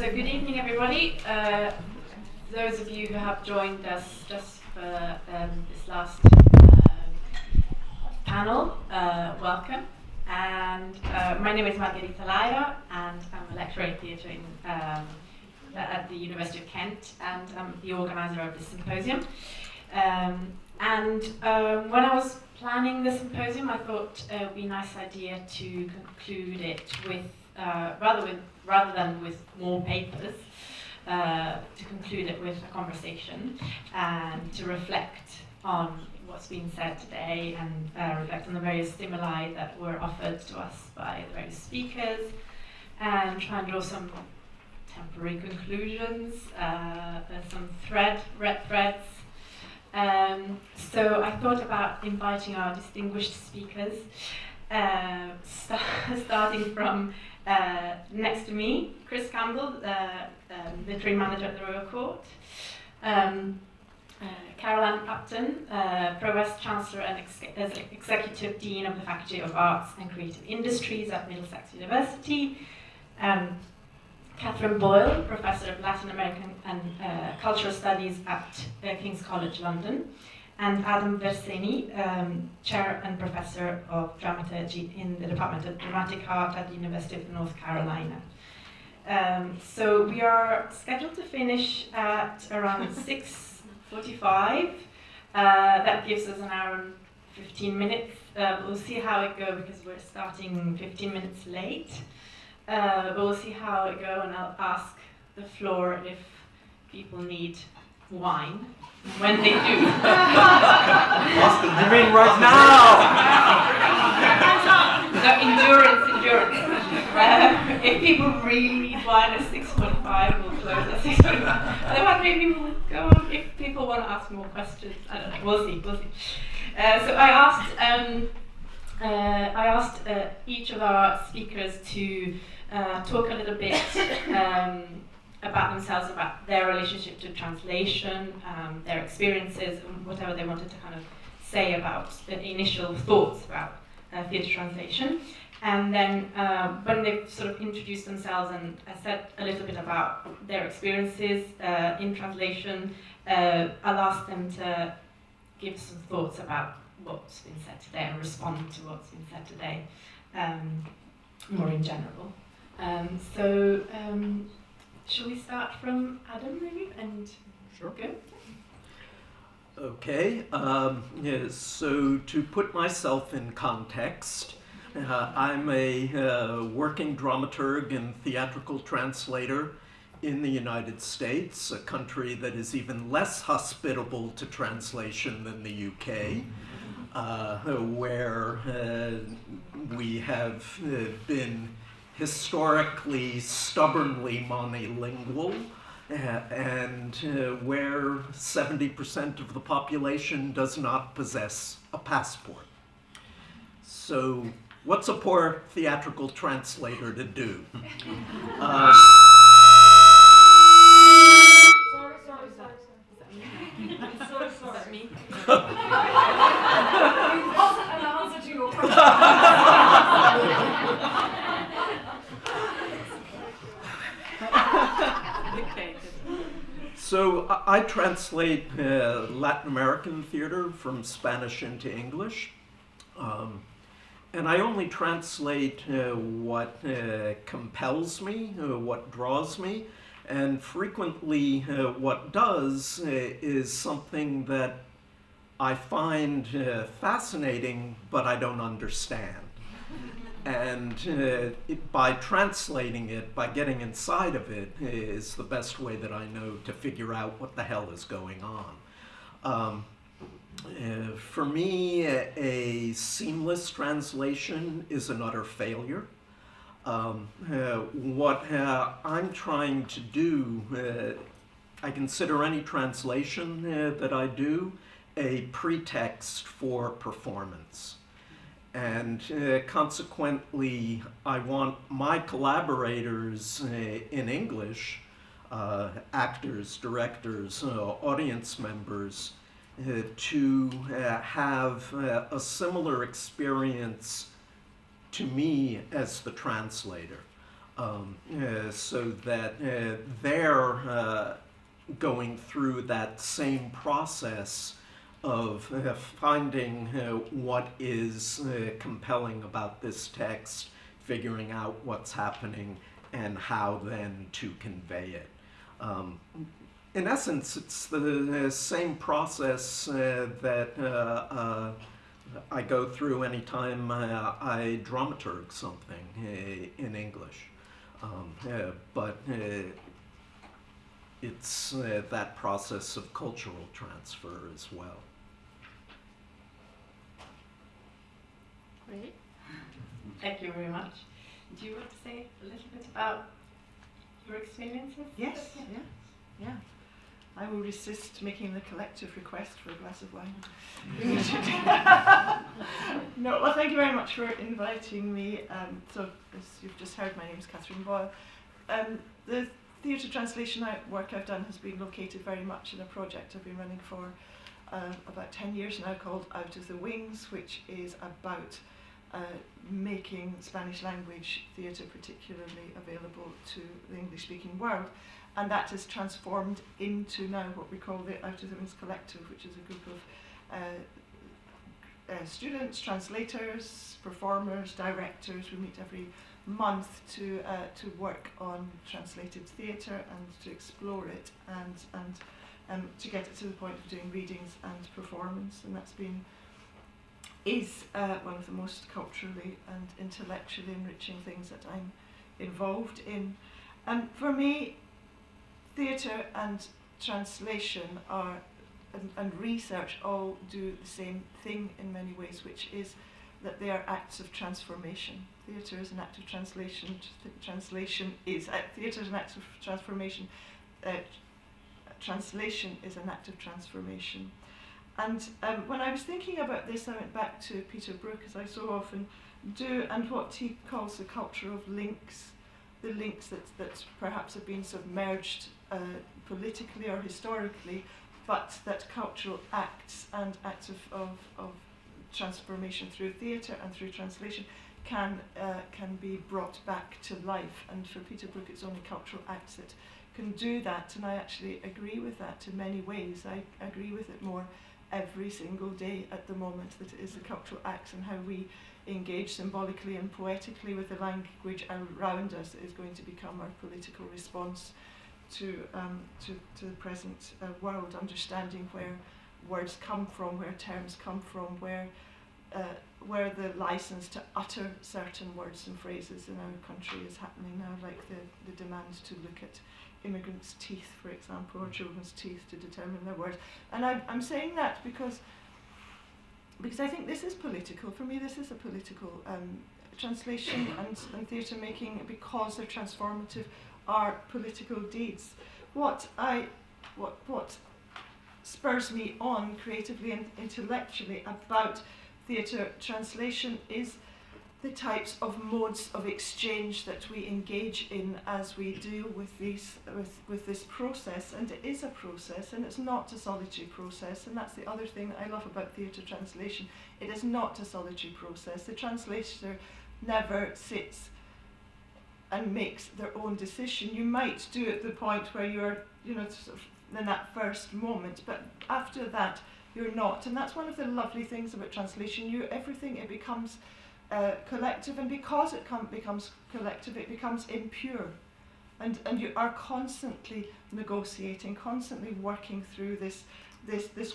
So good evening, everybody. Those of you who have joined us just for this last panel, welcome. And my name is Margherita Laera, and I'm a lecturer in theatre at the University of Kent, and I'm the organizer of this symposium. When I was planning the symposium, I thought it would be a nice idea to conclude it with, rather than with more papers, to conclude it with a conversation and to reflect on what's been said today and reflect on the various stimuli that were offered to us by the various speakers and try and draw some temporary conclusions, some red threads. So I thought about inviting our distinguished speakers, starting from next to me, Chris Campbell, literary manager at the Royal Court, Carole-Anne Upton, Pro-West Chancellor and Executive Dean of the Faculty of Arts and Creative Industries at Middlesex University, Catherine Boyle, Professor of Latin American and Cultural Studies at King's College London, and Adam Versényi, Chair and Professor of Dramaturgy in the Department of Dramatic Art at the University of North Carolina. So we are scheduled to finish at around 6:45. That gives us an hour and 15 minutes. We'll see how it goes because we're starting 15 minutes late. But we'll see how it goes, and I'll ask the floor if people need wine. When they do. Austin, you mean right now? No, endurance. If people really need wine at 6:45, we'll close at 6:45. Otherwise, maybe we'll go on if people want to ask more questions. I don't know. We'll see. So I asked each of our speakers to talk a little bit about themselves, about their relationship to translation, their experiences, and whatever they wanted to kind of say about the initial thoughts about theatre translation. And then when they've sort of introduced themselves and said a little bit about their experiences in translation, I'll ask them to give some thoughts about what's been said today and respond to what's been said today, more in general. Shall we start from Adam, maybe? And sure. Go? Okay. So to put myself in context, I'm a working dramaturg and theatrical translator in the United States, a country that is even less hospitable to translation than the UK, where we have been historically stubbornly monolingual, and where 70% of the population does not possess a passport. So what's a poor theatrical translator to do? Sorry. I'm so sorry. Is that me? It wasn't an answer to your question. So I translate Latin American theater from Spanish into English. And I only translate what compels me, what draws me, and frequently what does is something that I find fascinating, but I don't understand. And by translating it, by getting inside of it, is the best way that I know to figure out what the hell is going on. For me, a seamless translation is an utter failure. What I'm trying to do, I consider any translation that I do a pretext for performance. And consequently, I want my collaborators in English, actors, directors, audience members, to have a similar experience to me as the translator. so that they're going through that same process of finding what is compelling about this text, figuring out what's happening, and how then to convey it. In essence, it's the same process that I go through anytime I dramaturg something in English. But it's that process of cultural transfer as well. Great. Thank you very much. Do you want to say a little bit about your experiences? Yes, yeah. I will resist making the collective request for a glass of wine. No, well, thank you very much for inviting me. So, as you've just heard, my name is Catherine Boyle. The theatre translation work I've done has been located very much in a project I've been running for about 10 years now called Out of the Wings, which is about making Spanish language theatre particularly available to the English-speaking world. And that has transformed into now what we call the Out of the Wings Collective, which is a group of students, translators, performers, directors. We meet every month to work on translated theatre and to explore it and to get it to the point of doing readings and performance. And that's is one of the most culturally and intellectually enriching things that I'm involved in. And for me, theatre and translation and research all do the same thing in many ways, which is that they are acts of transformation. Theatre is an act of translation. Theatre is an act of transformation. Translation is an act of transformation. And when I was thinking about this, I went back to Peter Brook, as I so often do, and what he calls the culture of links. The links that perhaps have been submerged politically or historically, but that cultural acts and acts of transformation through theatre and through translation can be brought back to life. And for Peter Brook, it's only cultural acts that can do that, and I actually agree with that in many ways. I agree with it more every single day at the moment, that it is the cultural acts and how we engage symbolically and poetically with the language around us that is going to become our political response to the present world, understanding where words come from, where terms come from, where the license to utter certain words and phrases in our country is happening now, like the demand to look at immigrants' teeth, for example, or children's teeth to determine their words. And I'm saying that because I think this is political. For me, this is a political translation and theatre making, because they're transformative, are political deeds. What spurs me on creatively and intellectually about theatre translation is the types of modes of exchange that we engage in as we deal with this process. And it is a process, and it's not a solitary process, and that's the other thing that I love about theatre translation. It is not a solitary process. The translator never sits and makes their own decision. You might do it at the point where you're, sort of in that first moment, but after that, you're not. And that's one of the lovely things about translation. Everything, it becomes collective, and because it becomes collective, it becomes impure, and you are constantly negotiating, constantly working through this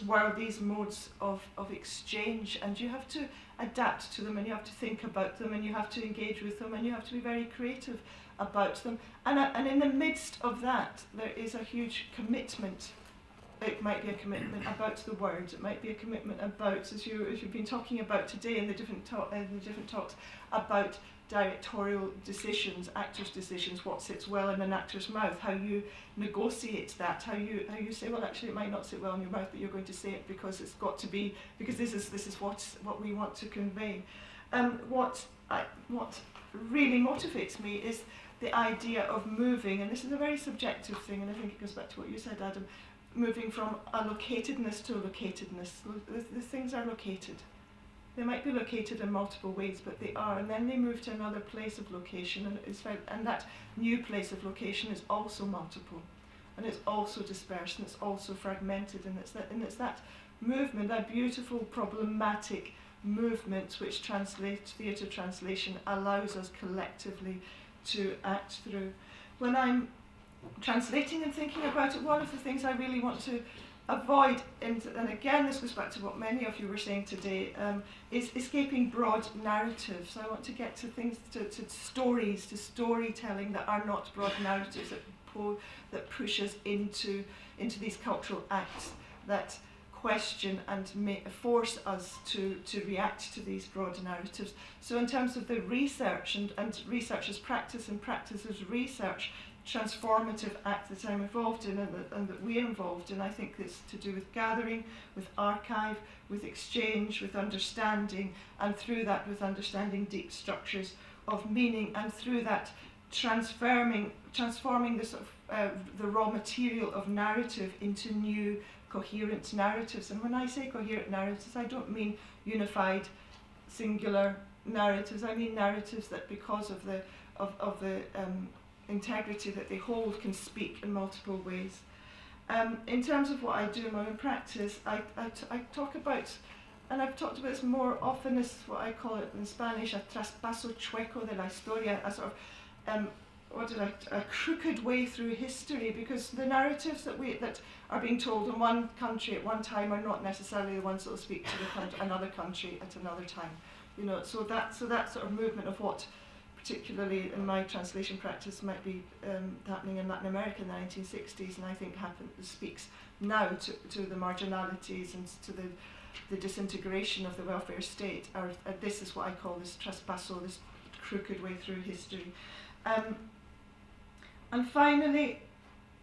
world, these modes of exchange, and you have to adapt to them, and you have to think about them, and you have to engage with them, and you have to be very creative about them, and in the midst of that, there is a huge commitment. It might be a commitment about the words. It might be a commitment about, as you've been talking about today in the different talks, about directorial decisions, actors' decisions, what sits well in an actor's mouth, how you negotiate that, how you say, well, actually, it might not sit well in your mouth, but you're going to say it because it's got to be, because this is what we want to convey. What really motivates me is the idea of moving, and this is a very subjective thing, and I think it goes back to what you said, Adam. Moving from allocatedness to locatedness. The things are located. They might be located in multiple ways, but they are, and then they move to another place of location, and that new place of location is also multiple, and it's also dispersed, and it's also fragmented, and it's that movement, that beautiful, problematic movement which theatre translation allows us collectively to act through. When I'm translating and thinking about it, one of the things I really want to avoid, and again this goes back to what many of you were saying today, is escaping broad narratives. I want to get to things, to stories, to storytelling that are not broad narratives, that push us into these cultural acts that question and force us to react to these broad narratives. So in terms of the research and research as practice and practice as research, transformative act that I'm involved in and that we're involved in, I think it's to do with gathering, with archive, with exchange, with understanding, and through that with understanding deep structures of meaning, and through that transforming the sort of the raw material of narrative into new coherent narratives. And when I say coherent narratives, I don't mean unified singular narratives. I mean narratives that, because of the integrity that they hold, can speak in multiple ways. In terms of what I do in my own practice, I talk about, and I've talked about this more often, is what I call it in Spanish, a traspaso chueco de la historia, a sort of a crooked way through history, because the narratives that are being told in one country at one time are not necessarily the ones that will speak to another country at another time. You know, so that sort of movement of what, particularly in my translation practice, might be happening in Latin America in the 1960s, and I think speaks now to the marginalities and to the disintegration of the welfare state. This is what I call this traspaso, this crooked way through history. And finally,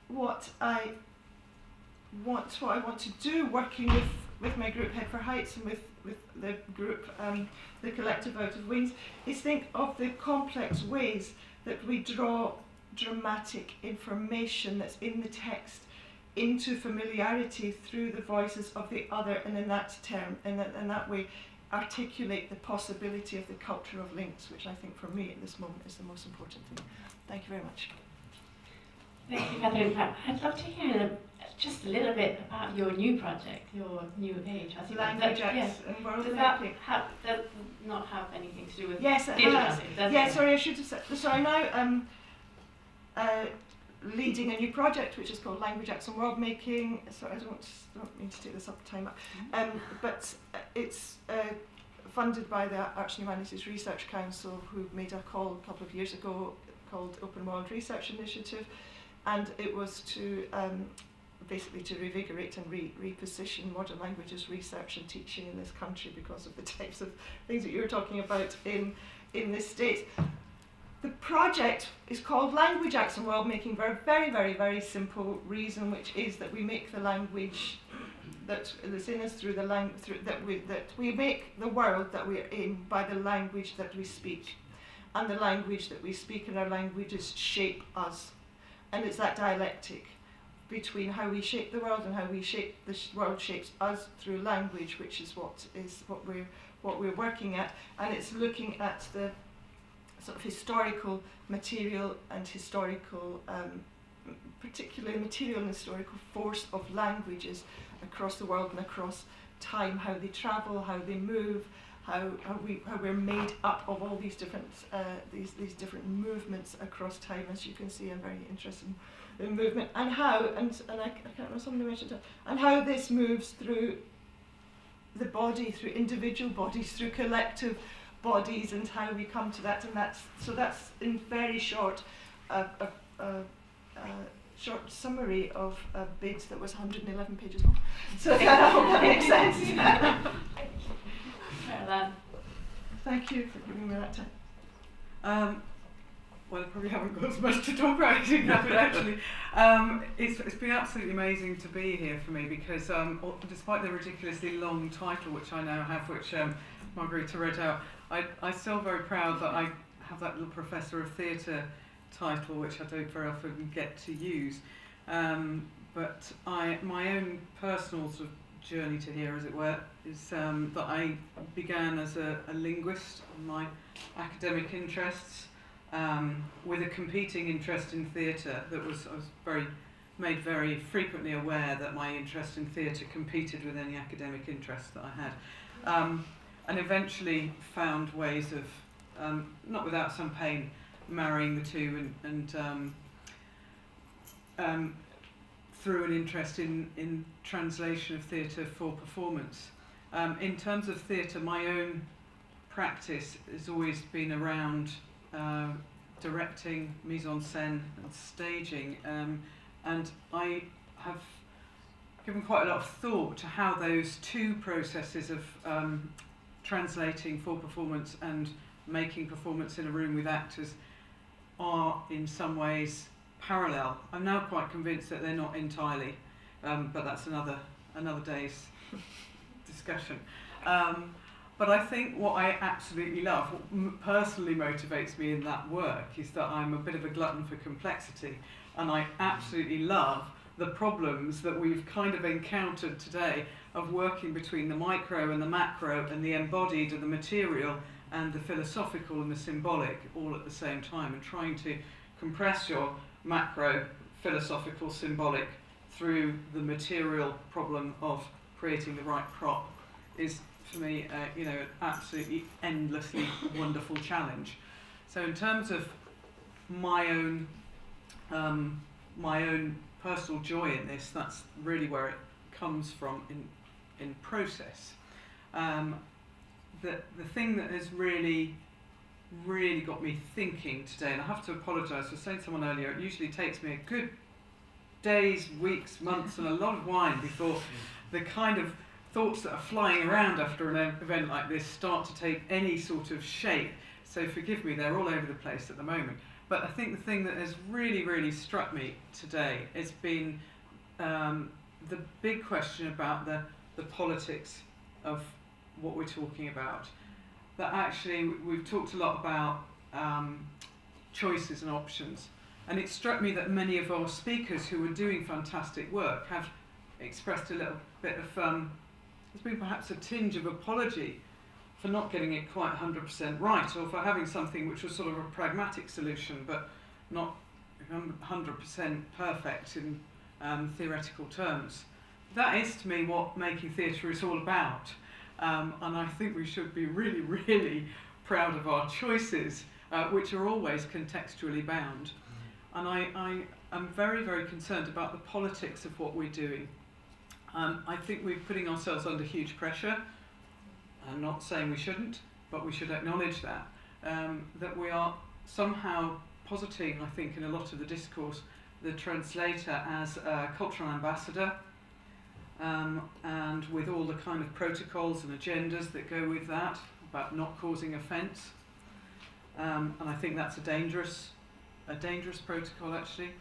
what I want to do, working with my group Head for Heights and with the group, the collective Out of Wings, is think of the complex ways that we draw dramatic information that's in the text into familiarity through the voices of the other, and in that way articulate the possibility of the culture of links, which I think for me at this moment is the most important thing. Thank you very much. Thank you, Catherine. I'd love to hear just a little bit about your new project, your new age. Language Acts and World Does Making. that not have anything to do with Yes, it theatre has. translation? Yeah, sorry, I should have said. So I'm now leading a new project which is called Language Acts and World Making. So I don't mean to take this up time up, but it's funded by the Arts and Humanities Research Council, who made a call a couple of years ago called Open World Research Initiative, and it was to basically to revigorate and reposition modern languages research and teaching in this country because of the types of things that you were talking about in this state. The project is called Language Acts and World Making for a very, very, very simple reason, which is that we make the language that's in us through that we make the world that we're in by the language that we speak, and the language that we speak and our languages shape us, and it's that dialectic between how we shape the world and how we shape the world shapes us through language, which is what we're working at, and it's looking at the sort of historical material and historical, particularly material and historical force of languages across the world and across time, how they travel, how they move, how we're made up of all these different these different movements across time. As you can see, I'm very interested in movement and how and I can't remember, somebody mentioned it, and how this moves through the body, through individual bodies, through collective bodies, and how we come to that. And that's in very short short summary of a bid that was 111 pages long. So I hope that makes sense. Well done. Thank you for giving me that time. Well, I probably haven't got as much to talk about as you have, but actually, it's been absolutely amazing to be here for me, because despite the ridiculously long title which I now have, which Margherita read out, I'm still very proud that I have that little Professor of Theatre title, which I don't very often get to use. But my own personal sort of journey to here, as it were, is that I began as a linguist in my academic interests, with a competing interest in theatre. I was made very frequently aware that my interest in theatre competed with any academic interest that I had, and eventually found ways of, not without some pain, marrying the two and through an interest in translation of theatre for performance. In terms of theatre, my own practice has always been around directing, mise en scène and staging, and I have given quite a lot of thought to how those two processes of translating for performance and making performance in a room with actors are in some ways parallel. I'm now quite convinced that they're not entirely, but that's another day's discussion. But I think what I absolutely love, what personally motivates me in that work, is that I'm a bit of a glutton for complexity, and I absolutely love the problems that we've kind of encountered today of working between the micro and the macro and the embodied and the material and the philosophical and the symbolic all at the same time, and trying to compress your macro, philosophical, symbolic through the material problem of creating the right prop is, for me, an absolutely endlessly wonderful challenge. So in terms of my own personal joy in this, that's really where it comes from in process. The thing that has really got me thinking today, and I have to apologise for saying to someone earlier, it usually takes me a good days, weeks, months and a lot of wine before the kind of thoughts that are flying around after an event like this start to take any sort of shape. So forgive me, they're all over the place at the moment. But I think the thing that has really struck me today has been the big question about the politics of what we're talking about. That actually we've talked a lot about choices and options, and it struck me that many of our speakers who are doing fantastic work have expressed a little bit of there's been perhaps a tinge of apology for not getting it quite 100% right, or for having something which was sort of a pragmatic solution but not 100% perfect in theoretical terms. That is, to me, what making theatre is all about. And I think we should be really proud of our choices, which are always contextually bound. And I am very concerned about the politics of what we're doing. I think we're putting ourselves under huge pressure. I'm not saying we shouldn't, but we should acknowledge that. That we are somehow positing, I think, in a lot of the discourse, the translator as a cultural ambassador, and with all the kind of protocols and agendas that go with that, about not causing offence. And I think that's a dangerous protocol, actually.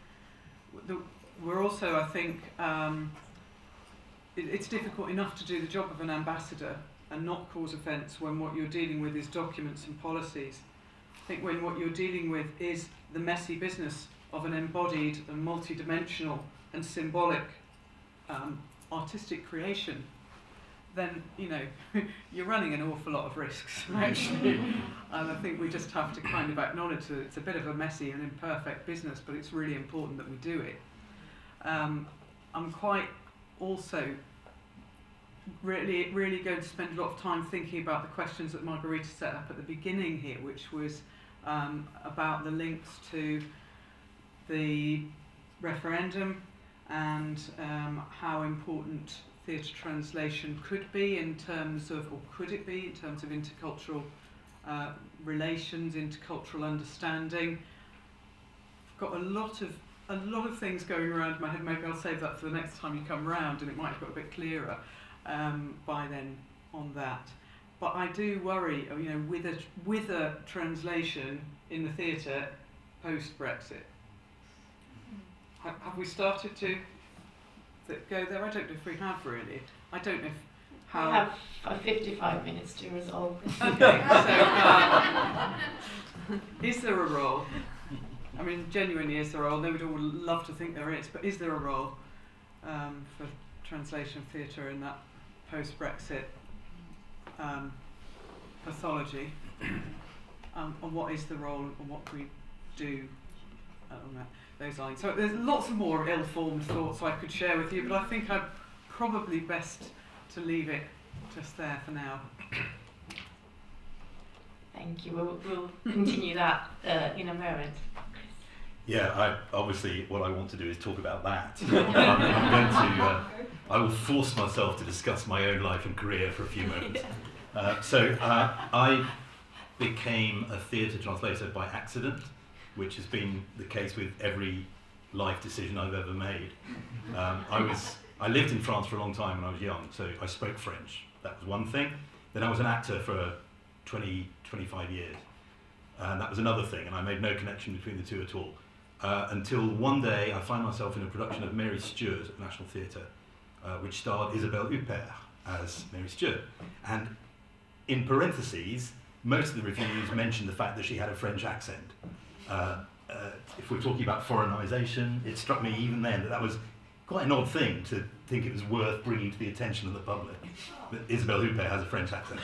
We're also, I think, it's difficult enough to do the job of an ambassador and not cause offence when what you're dealing with is documents and policies. I think when what you're dealing with is the messy business of an embodied and multidimensional and symbolic artistic creation, then you're running an awful lot of risks, actually. And I think we just have to kind of acknowledge that it's a bit of a messy and imperfect business, but it's really important that we do it. I'm quite also really going to spend a lot of time thinking about the questions that Margherita set up at the beginning here, which was about the links to the referendum and how important theatre translation could be in terms of, or could it be in terms of intercultural relations, intercultural understanding. I've got a lot of things going around in my head. Maybe I'll save that for the next time you come round, and it might have got a bit clearer by then on that. But I do worry, with a translation in the theatre post-Brexit. Have we started to go there? I don't know if we have really. I don't know how. We have 55 minutes to resolve this. Okay, so is there a role? I mean, genuinely, is there a role? They would all love to think there is, but is there a role for translation of theatre in that post-Brexit pathology, and what is the role and what can we do on those lines. So there's lots of more ill-formed thoughts I could share with you, but I think I'm probably best to leave it just there for now. Thank you. We'll continue that in a moment. Yeah, obviously what I want to do is talk about that. I will force myself to discuss my own life and career for a few moments. I became a theatre translator by accident, which has been the case with every life decision I've ever made. I lived in France for a long time when I was young, so I spoke French. That was one thing. Then I was an actor for 25 years. And that was another thing, and I made no connection between the two at all. Until one day I find myself in a production of Mary Stuart at National Theatre, which starred Isabelle Huppert as Mary Stuart. And in parentheses, most of the reviews mentioned the fact that she had a French accent. If we're talking about foreignisation, it struck me even then that was quite an odd thing to think it was worth bringing to the attention of the public, that Isabelle Huppert has a French accent.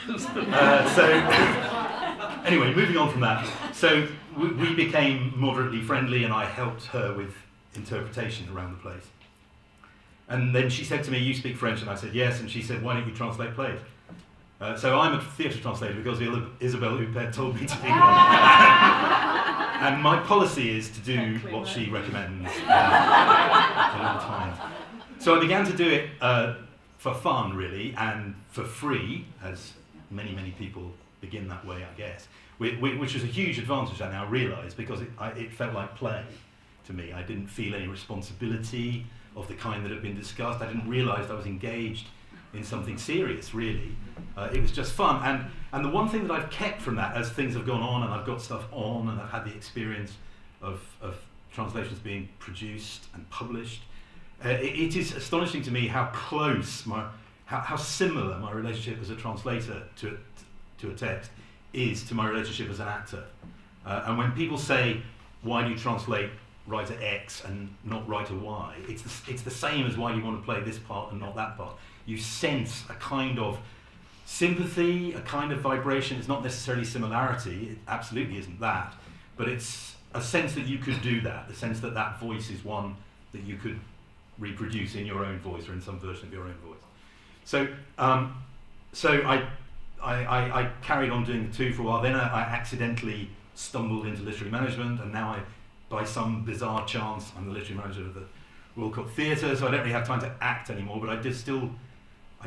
Anyway, moving on from that. So we became moderately friendly and I helped her with interpretation around the place. And then she said to me, "You speak French?" And I said, "Yes." And she said, "Why don't you translate plays?" So I'm a theatre translator because Isabelle Huppert told me to be one. And my policy is to do what she recommends at all times. So I began to do it for fun, really, and for free, as many people begin that way, I guess, which is a huge advantage I now realise, because it felt like play to me. I didn't feel any responsibility of the kind that had been discussed. I didn't realise I was engaged in something serious, really. It was just fun. And the one thing that I've kept from that, as things have gone on and I've got stuff on and I've had the experience of translations being produced and published, it is astonishing to me how close, how similar my relationship as a translator to a text is to my relationship as an actor. And when people say, "Why do you translate writer X and not writer Y?" It's the same as why you want to play this part and not that part. You sense a kind of sympathy, a kind of vibration. It's not necessarily similarity, it absolutely isn't that, but it's a sense that you could do that, the sense that that voice is one that you could reproduce in your own voice or in some version of your own voice. So I carried on doing the two for a while. Then I accidentally stumbled into literary management, and now by some bizarre chance, I'm the literary manager of the Royal Court Theatre, so I don't really have time to act anymore, but I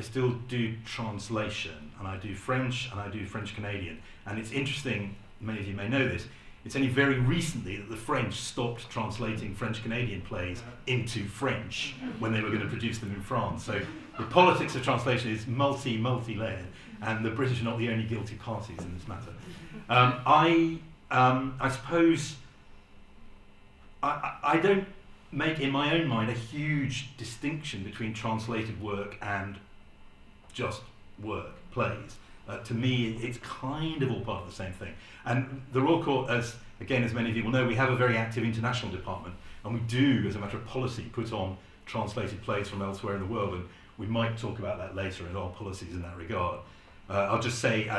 still do translation, and I do French, and I do French-Canadian. And it's interesting, many of you may know this, it's only very recently that the French stopped translating French-Canadian plays into French when they were going to produce them in France. So the politics of translation is multi-layered, and the British are not the only guilty parties in this matter. I suppose I don't make in my own mind a huge distinction between translated work and just work, plays. To me, it's kind of all part of the same thing. And the Royal Court, as many of you will know, we have a very active international department, and we do, as a matter of policy, put on translated plays from elsewhere in the world, and we might talk about that later in our policies in that regard. I'll just say,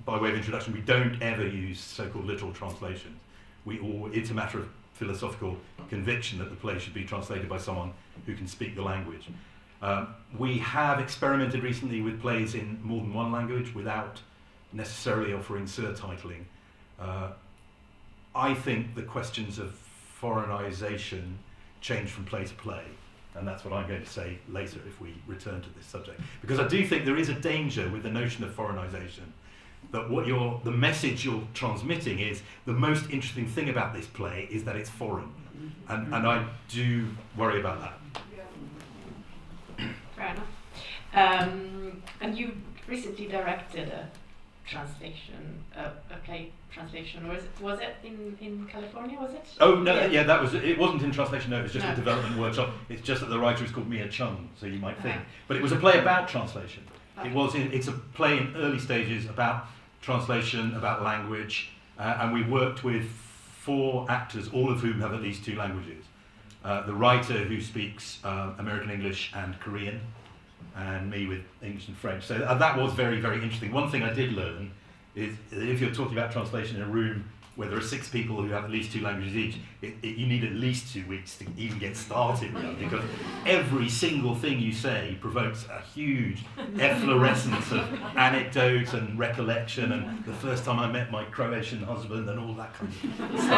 by way of introduction, we don't ever use so-called literal translations. It's a matter of philosophical conviction that the play should be translated by someone who can speak the language. We have experimented recently with plays in more than one language without necessarily offering surtitling. I think the questions of foreignisation change from play to play, and that's what I'm going to say later if we return to this subject. Because I do think there is a danger with the notion of foreignisation, that the message you're transmitting is the most interesting thing about this play is that it's foreign, and I do worry about that. Fair enough. And you recently directed a translation, a play translation, or was it in California? Was it? Oh no, yeah, that was. It wasn't in translation. No, it was just a development workshop. It's just that the writer is called Mia Chung, so you might think. But it was a play about translation. It's a play in early stages about translation, about language, and we worked with 4 actors, all of whom have at least 2 languages. The writer, who speaks American English and Korean, and me with English and French. So that was very, very interesting. One thing I did learn is if you're talking about translation in a room where there are 6 people who have at least 2 languages each, you need at least 2 weeks to even get started, because every single thing you say provokes a huge efflorescence of anecdote and recollection, and the first time I met my Croatian husband and all that kind of stuff.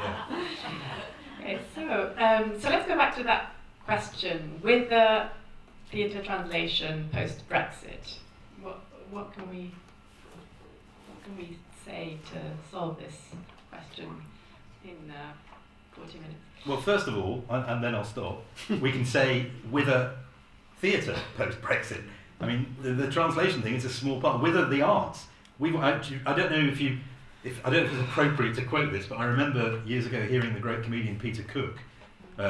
Yeah. Okay, so let's go back to that question. With the theatre translation post-Brexit, what can we say to solve this question in 40 minutes? Well, first of all, and then I'll stop, we can say with a theatre post-Brexit. I mean, the translation thing is a small part. With the arts, I don't know if it's appropriate to quote this, but I remember years ago hearing the great comedian Peter Cook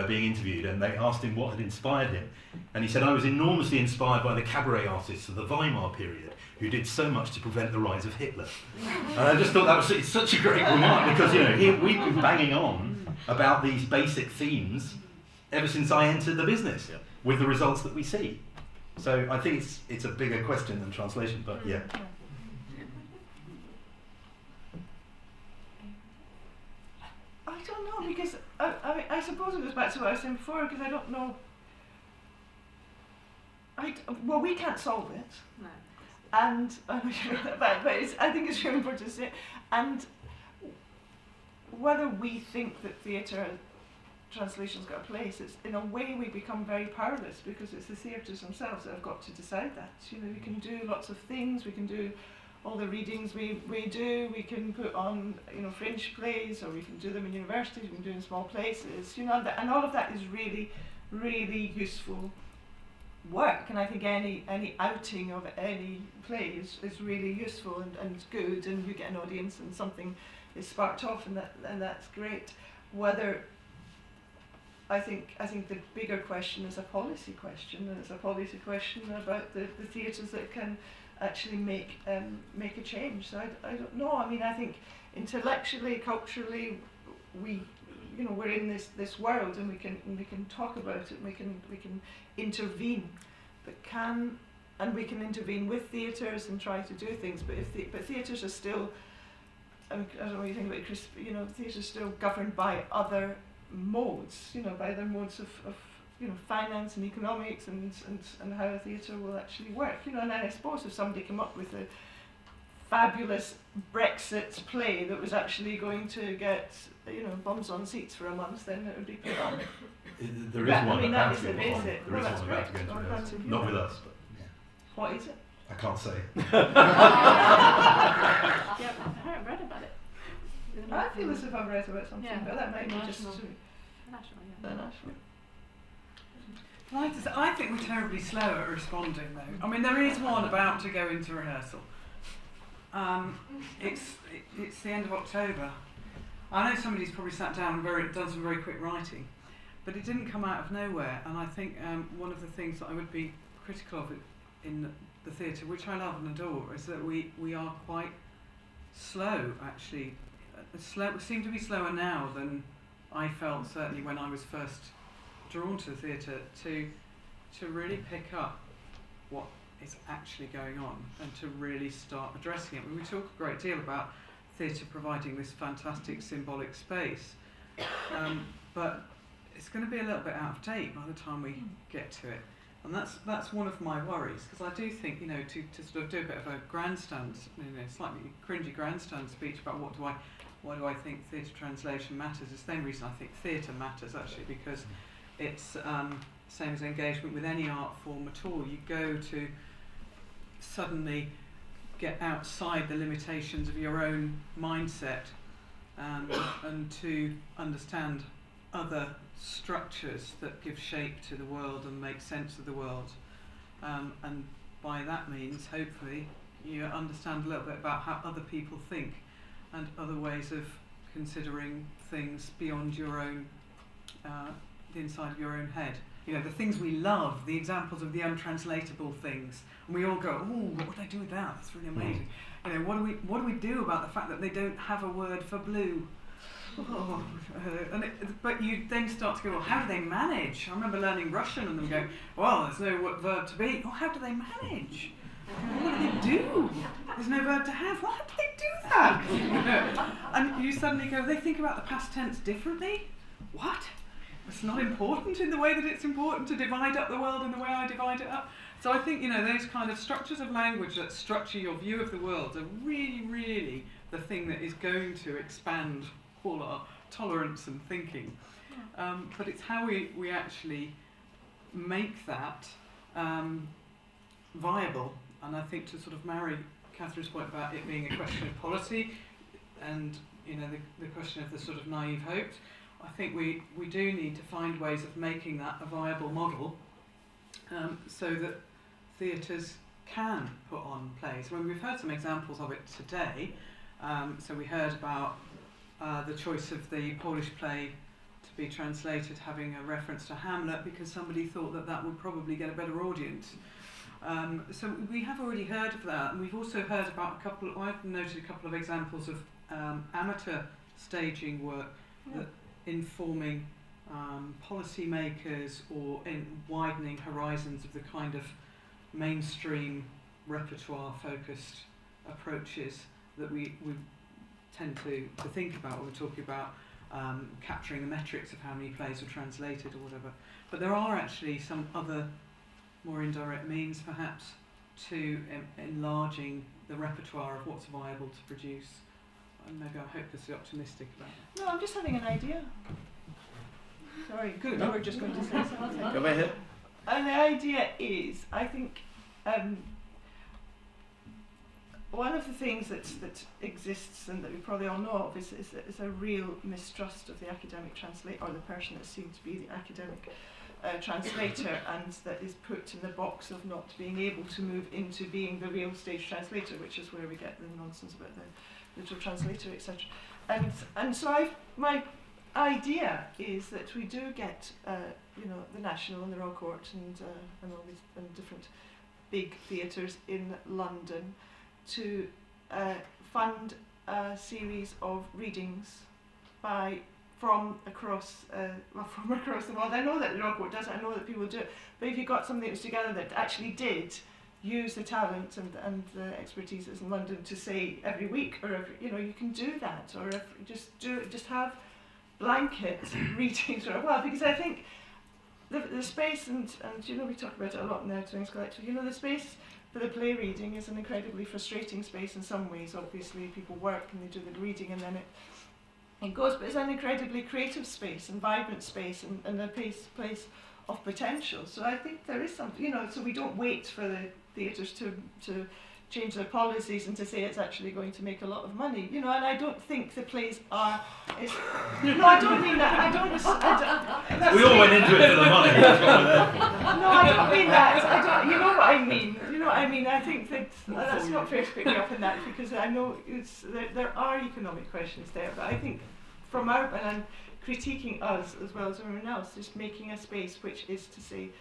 being interviewed, and they asked him what had inspired him, and he said, "I was enormously inspired by the cabaret artists of the Weimar period, who did so much to prevent the rise of Hitler." And I just thought that was such a great remark, because we've been banging on about these basic themes ever since I entered the business, with the results that we see. So I think it's a bigger question than translation, but yeah. I don't know, because I suppose it goes back to what I was saying before, because I don't know. Well, we can't solve it. No. And I think it's really important to say. And whether we think that theatre translation's got a place, it's in a way we become very powerless, because it's the theatres themselves that have got to decide that. We can do lots of things. We can do all the readings we do. We can put on French plays, or we can do them in universities. We can do in small places. And all of that is really, really useful work, and I think any outing of any play is really useful and good, and you get an audience and something is sparked off, and that's great. Whether I think the bigger question is a policy question, and it's a policy question about the theatres that can actually make a change. So I don't know. I mean, I think intellectually, culturally, we're in this world, and we can talk about it, and we can intervene, but we can intervene with theatres and try to do things. But theatres are still, I don't know what you think about it, Chris, but theatres are still governed by other modes, by other modes of finance and economics and how a theatre will actually work. And then I suppose if somebody came up with a fabulous Brexit play that was actually going to get bums on seats for a month, then it would be put on. There is one about to go into rehearsal. Not with us, but yeah. What is it? I can't say. Yeah, I haven't read about it. I feel as if I've read about something, Yeah. but that might be just National. I think we're terribly slow at responding, though. I mean, there is one about to go into rehearsal. It's the end of October. I know somebody's probably sat down and done some very quick writing, but it didn't come out of nowhere. And I think one of the things that I would be critical of in the theatre, which I love and adore, is that we are quite slow, actually. We seem to be slower now than I felt, certainly when I was first drawn to the theatre, to really pick up what is actually going on and to really start addressing it. We talk a great deal about theatre providing this fantastic symbolic space, but it's going to be a little bit out of date by the time we get to it. And that's one of my worries, because I do think, to sort of do a bit of a grandstand, slightly cringy grandstand speech about why do I think theatre translation matters, is the same reason I think theatre matters, actually, because it's same as engagement with any art form at all. You go to suddenly get outside the limitations of your own mindset and to understand other structures that give shape to the world and make sense of the world. And by that means, hopefully, you understand a little bit about how other people think and other ways of considering things beyond your own, the inside of your own head. The things we love, the examples of the untranslatable things, and we all go, "Oh, what would I do with that? That's really amazing." What do we do about the fact that they don't have a word for blue? But you then start to go, well, how do they manage? I remember learning Russian and them going, well, there's no verb to be. Well, how do they manage? What do they do? There's no verb to have. Well, how do they do that? And you suddenly go, they think about the past tense differently? What? It's not important in the way that it's important to divide up the world in the way I divide it up. So I think, those kind of structures of language that structure your view of the world are really, really the thing that is going to expand all our tolerance and thinking. But it's how we actually make that viable. And I think to sort of marry Catherine's point about it being a question of policy and the question of the sort of naive hopes, I think we do need to find ways of making that a viable model so that theatres can put on plays. When we've heard some examples of it today, so we heard about the choice of the Polish play to be translated having a reference to Hamlet because somebody thought that would probably get a better audience. So we have already heard of that, and we've also heard about I've noted a couple of examples of amateur staging work that informing policy makers or in widening horizons of the kind of mainstream repertoire focused approaches that we tend to think about when we're talking about capturing the metrics of how many plays are translated or whatever. But there are actually some other more indirect means perhaps to enlarging the repertoire of what's viable to produce. And maybe I hope this is optimistic about it. No, I'm just having an idea. Sorry, good. No. You were just going to say something. Go ahead. And the idea is, I think, one of the things that exists and that we probably all know of is a real mistrust of the academic translator, or the person that's seen to be the academic translator, and that is put in the box of not being able to move into being the real stage translator, which is where we get the nonsense about the literal translator, etc. And so my idea is that we do get the National and the Royal Court and all these and different big theatres in London to fund a series of readings from across the world. I know that the Royal Court does it, I know that people do it, but if you got something that was together that actually did use the talent and the expertise that's in London to say every week or every, you can do that, or if just have blanket readings for a while, because I think the space and we talk about it a lot now, Twins Collective, the space for the play reading is an incredibly frustrating space in some ways. Obviously people work and they do the reading and then it goes, but it's an incredibly creative space and vibrant space and a place of potential. So I think there is something, so we don't wait for the theatres to change their policies and to say it's actually going to make a lot of money, and I don't think the plays are. No, I don't mean that. I don't. We all went into it for the money. That's what we're there for. No, I don't mean that. I don't. You know what I mean. I think that that's not fair to pick me up on that, because I know there are economic questions there, but I think from our, and I'm critiquing us as well as everyone else, just making a space which is to say,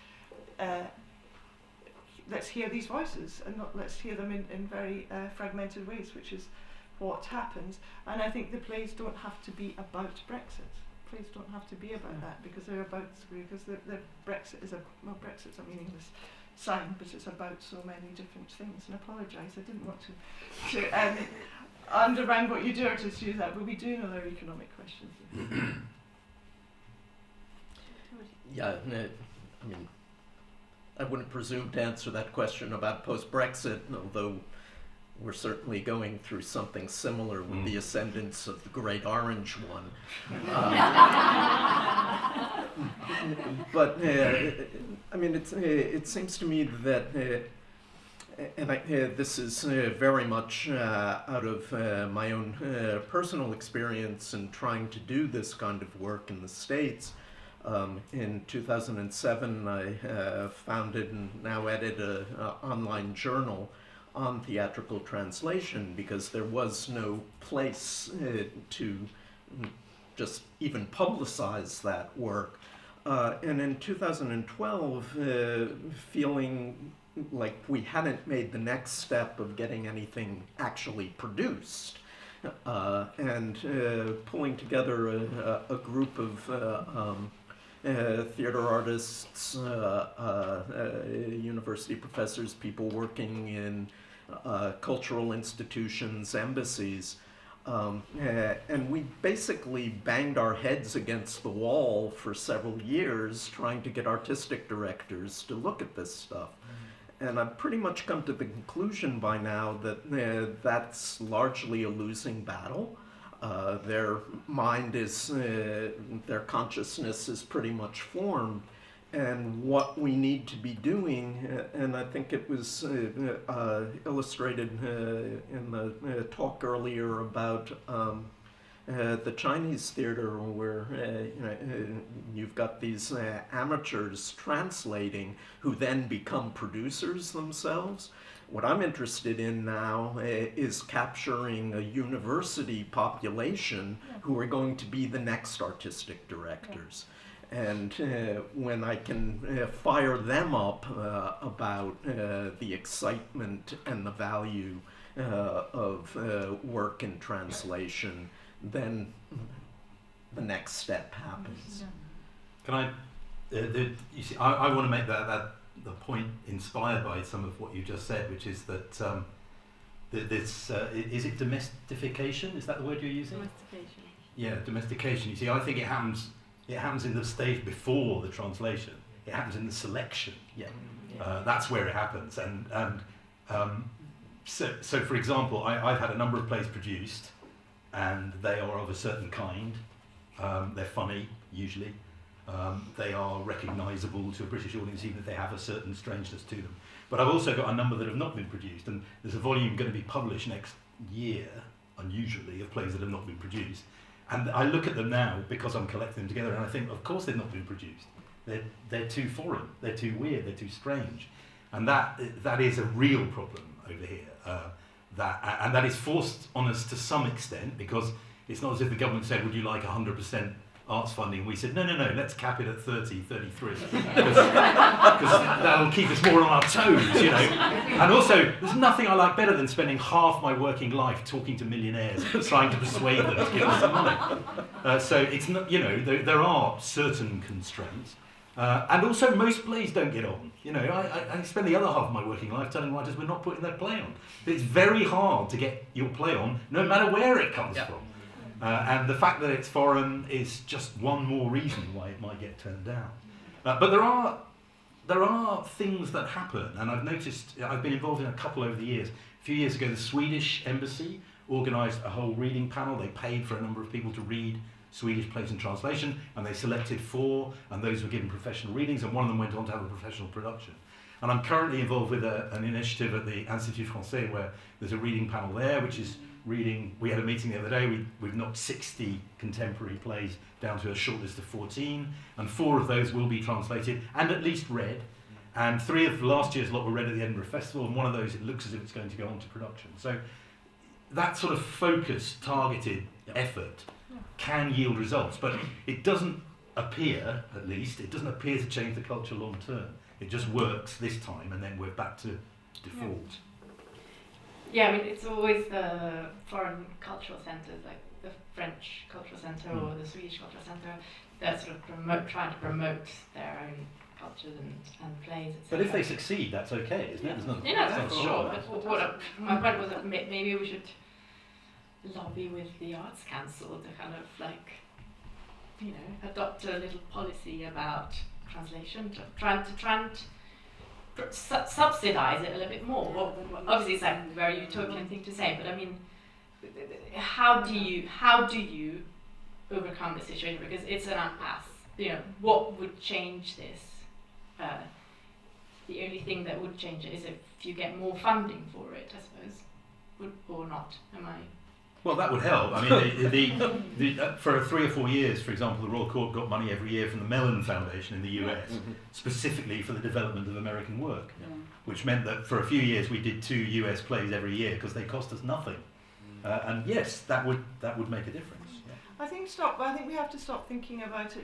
let's hear these voices and not let's hear them in very fragmented ways, which is what happens. And I think the plays don't have to be about Brexit. Plays don't have to be about that, because they're about, because the Brexit is Brexit's a meaningless sign, but it's about so many different things. And I apologise, I didn't want to undermine what you do or to use that, but we do know there are economic questions. Yeah, no, I wouldn't presume to answer that question about post-Brexit, although we're certainly going through something similar with the ascendance of the Great Orange One. But it seems to me that, this is very much out of my own personal experience in trying to do this kind of work in the States. In 2007, I founded and now edit an online journal on theatrical translation, because there was no place to just even publicize that work. And in 2012, feeling like we hadn't made the next step of getting anything actually produced, and pulling together a group of theater artists, university professors, people working in cultural institutions, embassies. And we basically banged our heads against the wall for several years trying to get artistic directors to look at this stuff. And I've pretty much come to the conclusion by now that that's largely a losing battle. Their mind is, their consciousness is pretty much formed. And what we need to be doing, and I think it was illustrated in the talk earlier about the Chinese theater, where you've got these amateurs translating who then become producers themselves. What I'm interested in now is capturing a university population who are going to be the next artistic directors. And when I can fire them up about the excitement and the value of work in translation, then the next step happens. Can I? You see, I want to make that the point inspired by some of what you just said, which is that this is it domestication? Is that the word you're using? Domestication. Yeah, domestication. You see, I think it happens. It happens in the stage before the translation. It happens in the selection. Yeah. That's where it happens. So for example, I've had a number of plays produced, and they are of a certain kind. They're funny, usually. They are recognisable to a British audience, even if they have a certain strangeness to them. But I've also got a number that have not been produced, and there's a volume going to be published next year, unusually, of plays that have not been produced. And I look at them now because I'm collecting them together, and I think, of course, they've not been produced. They're too foreign. They're too weird. They're too strange, and that is a real problem over here. That is forced on us to some extent, because it's not as if the government said, "Would you like 100% arts funding?" We said, "No, let's cap it at 30, 33, because that'll keep us more on our toes, you know." And also, there's nothing I like better than spending half my working life talking to millionaires, trying to persuade them to give us some money. So it's not, there are certain constraints, and also most plays don't get on. I spend the other half of my working life telling writers we're not putting their play on. It's very hard to get your play on, no matter where it comes from. And the fact that it's foreign is just one more reason why it might get turned down. But there are things that happen, and I've noticed, I've been involved in a couple over the years. A few years ago, the Swedish embassy organised a whole reading panel. They paid for a number of people to read Swedish plays in translation, and they selected 4, and those were given professional readings, and one of them went on to have a professional production. And I'm currently involved with an initiative at the Institut Français where there's a reading panel there, which is reading. We had a meeting the other day. We've knocked 60 contemporary plays down to a short list of 14, and 4 of those will be translated and at least read. And 3 of last year's lot were read at the Edinburgh Festival, and one of those, it looks as if it's going to go on to production. So that sort of focused, targeted effort can yield results, but it doesn't appear, at least, it doesn't appear to change the culture long term. It just works this time, and then we're back to default. Yeah, I mean, it's always the foreign cultural centres, like the French Cultural Centre or the Swedish Cultural Centre, that sort of trying to promote their own cultures and plays, etc. But if they succeed, that's okay, isn't it? There's nothing. That's sure. But my point was that maybe we should lobby with the Arts Council to kind of adopt a little policy about translation, trying to subsidise it a little bit more. Well, obviously, it's like a very utopian thing to say, but I mean, how do you overcome the situation? Because it's an impasse. What would change this? The only thing that would change it is if you get more funding for it, I suppose, or not. Am I? Well, that would help. I mean, for 3 or 4 years, for example, the Royal Court got money every year from the Mellon Foundation in the US, specifically for the development of American work, which meant that for a few years we did 2 US plays every year because they cost us nothing. And yes, that would make a difference. I think we have to stop thinking about it.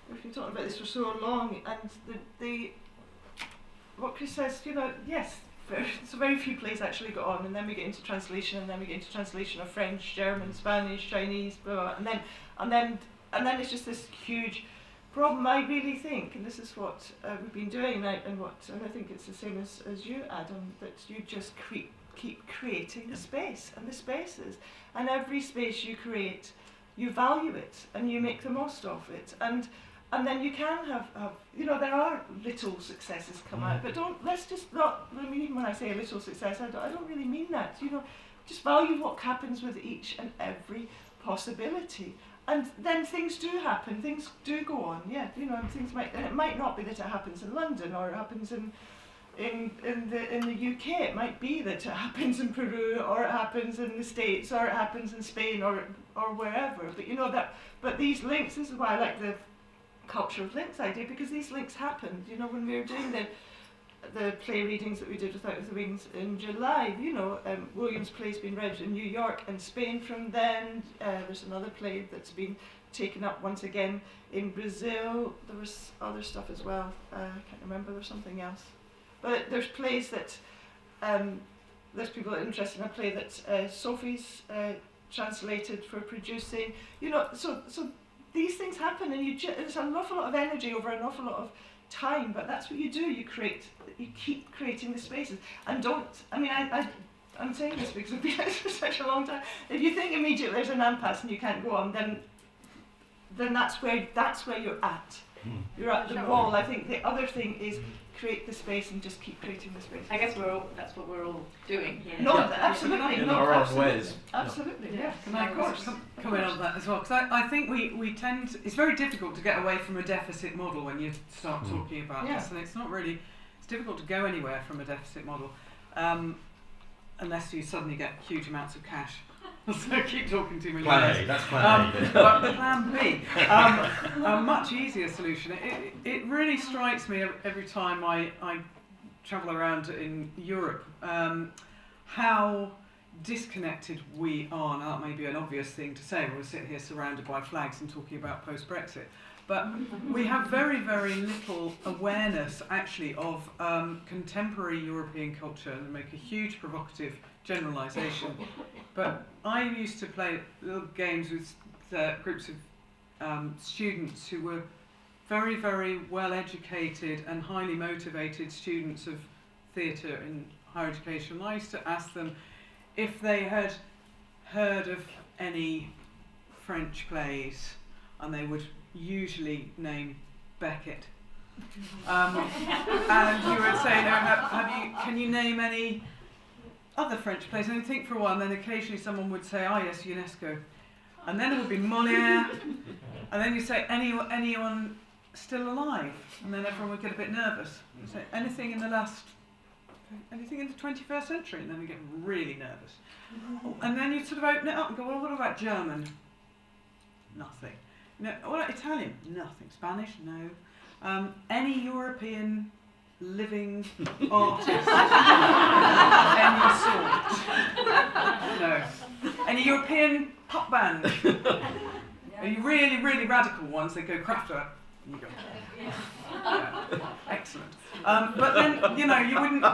We've been talking about this for so long, and what Chris says, yes, very few plays actually go on, and then we get into translation, and then we get into translation of French, German, Spanish, Chinese, blah, blah, blah, and then it's just this huge problem. I really think, and this is what we've been doing, and I think it's the same as you, Adam, that you just keep creating the space and the spaces, and every space you create, you value it and you make the most of it, and then you can have there are little successes come out, but let's just not. I mean, even when I say a little success, I don't really mean that. Just value what happens with each and every possibility, and then things do happen. Things do go on. Yeah, and things it might not be that it happens in London or it happens in the UK. It might be that it happens in Peru, or it happens in the States, or it happens in Spain, or wherever. But but these links. This is why I like the culture of links idea, because these links happened. When we were doing the play readings that we did with Out of the Wings in July, William's play's been read in New York and Spain from then. There's another play that's been taken up once again in Brazil. There was other stuff as well. I can't remember. There's something else. But there's plays that there's people that are interested in a play that Sophie's translated for producing. So these things happen, and it's an awful lot of energy over an awful lot of time. But that's what you do. You keep creating the spaces, and don't. I mean, I'm saying this because I've been at it for such a long time. If you think immediately there's an impasse and you can't go on, then that's where you're at. You're at the wall. I think the other thing is create the space and just keep creating the space. I guess that's what we're all doing here. No, absolutely. In our own ways. Absolutely, Yeah. yes. Can I come in on that as well? Because I think we tend to, it's very difficult to get away from a deficit model when you start talking about this, and it's difficult to go anywhere from a deficit model unless you suddenly get huge amounts of cash. So keep talking to me. Plan A, that's plan A. But plan B, a much easier solution. It really strikes me every time I travel around in Europe how disconnected we are. Now that may be an obvious thing to say when we're sitting here surrounded by flags and talking about post-Brexit, but we have very, very little awareness actually of contemporary European culture, and make a huge provocative generalisation. But I used to play little games with groups of students who were very, very well educated and highly motivated students of theatre in higher education. I used to ask them if they had heard of any French plays, and they would usually name Beckett. And you would say, no, can you name any other French plays? And I'd think for a while, and then occasionally someone would say, yes, UNESCO. And then it would be Molière, and then you say, anyone still alive? And then everyone would get a bit nervous. You'd say, anything in the 21st century? And then we get really nervous. And then you sort of open it up and go, well, what about German? Nothing. What about Italian? Nothing. Spanish? No. Any European living artist? Any sort? No. Any European pop band? Are you really, really radical ones? They go Kraftwerk. You go. Yeah. Excellent. But then, you wouldn't.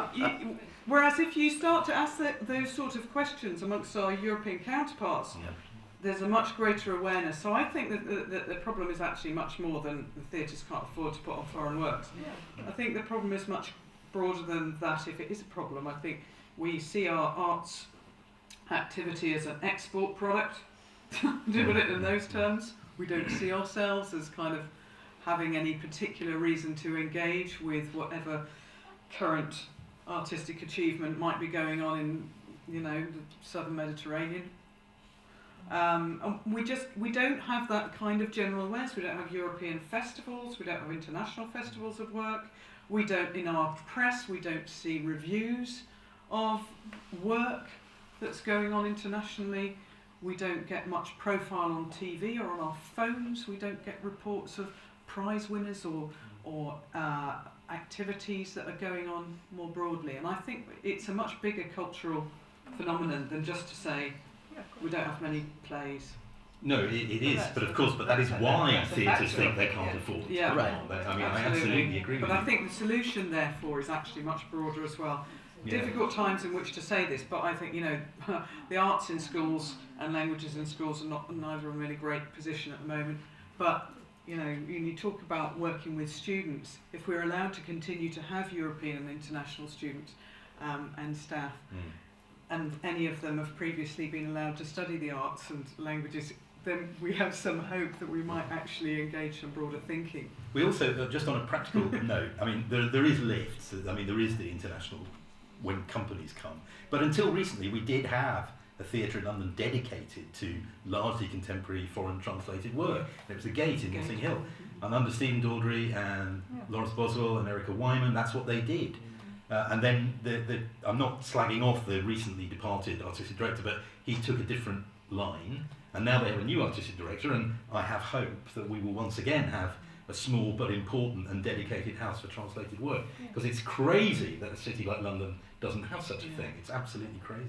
Whereas if you start to ask those sort of questions amongst our European counterparts, there's a much greater awareness. So I think that the problem is actually much more than the theatres can't afford to put on foreign works. Yeah. I think the problem is much broader than that, if it is a problem. I think we see our arts activity as an export product, to put it in those terms. We don't see ourselves as kind of having any particular reason to engage with whatever current artistic achievement might be going on in, the southern Mediterranean. And we don't have that kind of general awareness. We don't have European festivals, we don't have international festivals of work, we don't, in our press, we don't see reviews of work that's going on internationally, we don't get much profile on TV or on our phones, we don't get reports of prize winners or activities that are going on more broadly. And I think it's a much bigger cultural phenomenon than just to say, we don't have many plays. No, it is, but of course, that is why theatres think they can't afford it. Yeah, right. I mean, I absolutely agree with you. But I think the solution, therefore, is actually much broader as well. difficult times in which to say this, but I think, you know, the arts in schools and languages in schools are neither in a really great position at the moment. But, you know, you talk about working with students. If we're allowed to continue to have European and international students and staff, and any of them have previously been allowed to study the arts and languages, then we have some hope that we might actually engage some broader thinking. We also, just on a practical note, I mean, there is lifts. I mean, there is the international when companies come. But until recently, we did have a theatre in London dedicated to largely contemporary foreign translated work. It was the Gate in Notting Hill. And under Stephen Daldry and Lawrence Boswell and Erica Wyman, that's what they did. And then, I'm not slagging off the recently departed artistic director, but he took a different line. And now they have a new artistic director, and I have hope that we will once again have a small but important and dedicated house for translated work. Because it's crazy that a city like London doesn't have such a thing. It's absolutely crazy.